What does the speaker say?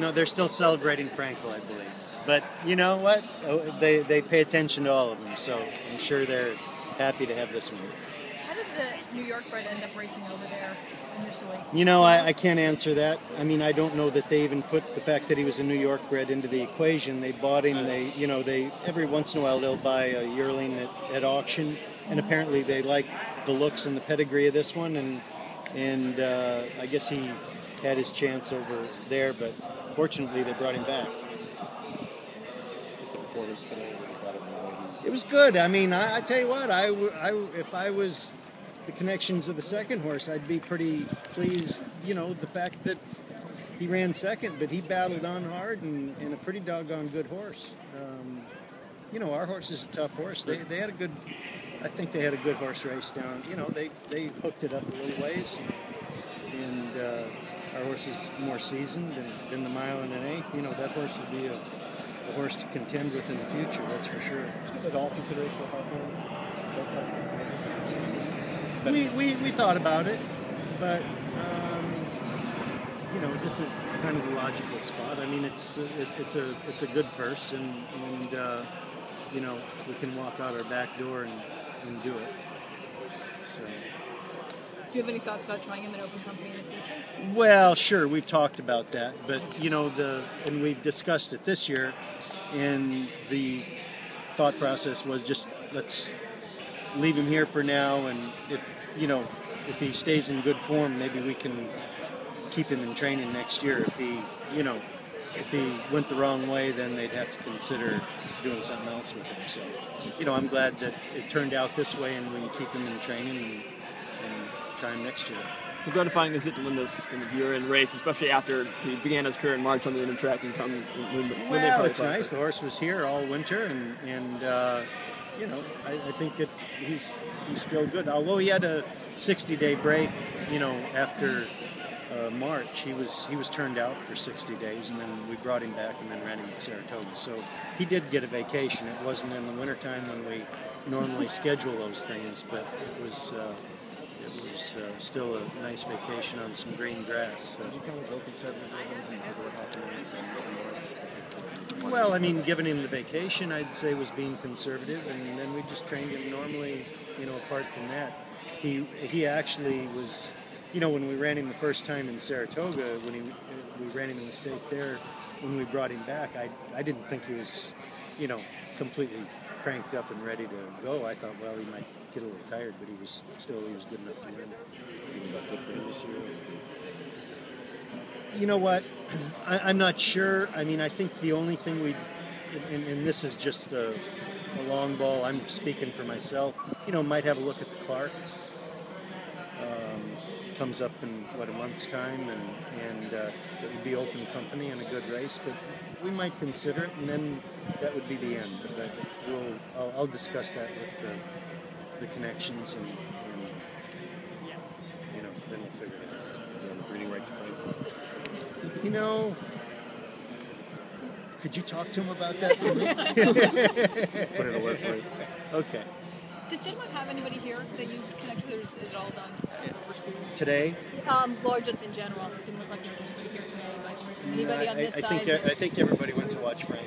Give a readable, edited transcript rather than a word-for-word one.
know, they're still celebrating Frankel, I believe. But you know what? Oh, they pay attention to all of them, so I'm sure they're happy to have this one. How did the New York bred end up racing over there initially? You know, I can't answer that. I mean, I don't know that they even put the fact that he was a New York bred into the equation. They bought him. They every once in a while they'll buy a yearling at auction, and apparently they like the looks and the pedigree of this one, and I guess he had his chance over there, but fortunately they brought him back. It was good. I mean, I tell you what, if I was the connections of the second horse, I'd be pretty pleased, you know, the fact that he ran second, but he battled on hard and a pretty doggone good horse. You know, our horse is a tough horse. They had a good, I think they had a good horse race down. You know, they hooked it up a little ways, and our horse is more seasoned than the mile and an eighth. You know, that horse would be a horse to contend with in the future, that's for sure. At all consideration about we thought about it, but you know, this is kind of the logical spot. I mean, it's a good purse, and you know, we can walk out our back door and do it. So. Do you have any thoughts about trying him in open company in the future? Well, sure, we've talked about that, but you know, and we've discussed it this year, and the thought process was just let's leave him here for now, and if he stays in good form, maybe we can keep him in training next year. If he went the wrong way, then they'd have to consider doing something else with him. So, you know, I'm glad that it turned out this way, and we can keep him in training and try him next year. How gratifying is it to win this kind of year-end race, especially after he began his career in March on the inner track and Well, it's nice. The horse was here all winter, and you know, I think he's still good. Although he had a 60-day break, you know, after March, he was turned out for 60 days, and then we brought him back and then ran him at Saratoga. So he did get a vacation. It wasn't in the wintertime when we normally schedule those things, but it was still a nice vacation on some green grass. Did you kind of go conservative because of what happened? Well, I mean, giving him the vacation, I'd say, was being conservative, and then we just trained him normally, you know, apart from that. He actually was, you know, when we ran him the first time in Saratoga, when we ran him in the stake there, when we brought him back, I didn't think he was, you know, completely cranked up and ready to go. I thought, well, he might get a little tired, but he was good enough to win. That's it for him this year. You know what? I'm not sure. I mean, I think the only thing and this is just a long ball, I'm speaking for myself, you know, might have a look at the Clark. Comes up in, a month's time, and it would be open company and a good race, but we might consider it, and then that would be the end. But I'll discuss that with the connections, and you know, then we'll figure it out. Breeding right defense. You know, could you talk to him about that for me? Put it away for you. Okay. Did Gentleman have anybody here that you connected with, or is it all done overseas? Today? Or just in general. It didn't look like there was anybody here today, but anybody on this side? I think everybody went to watch Frank.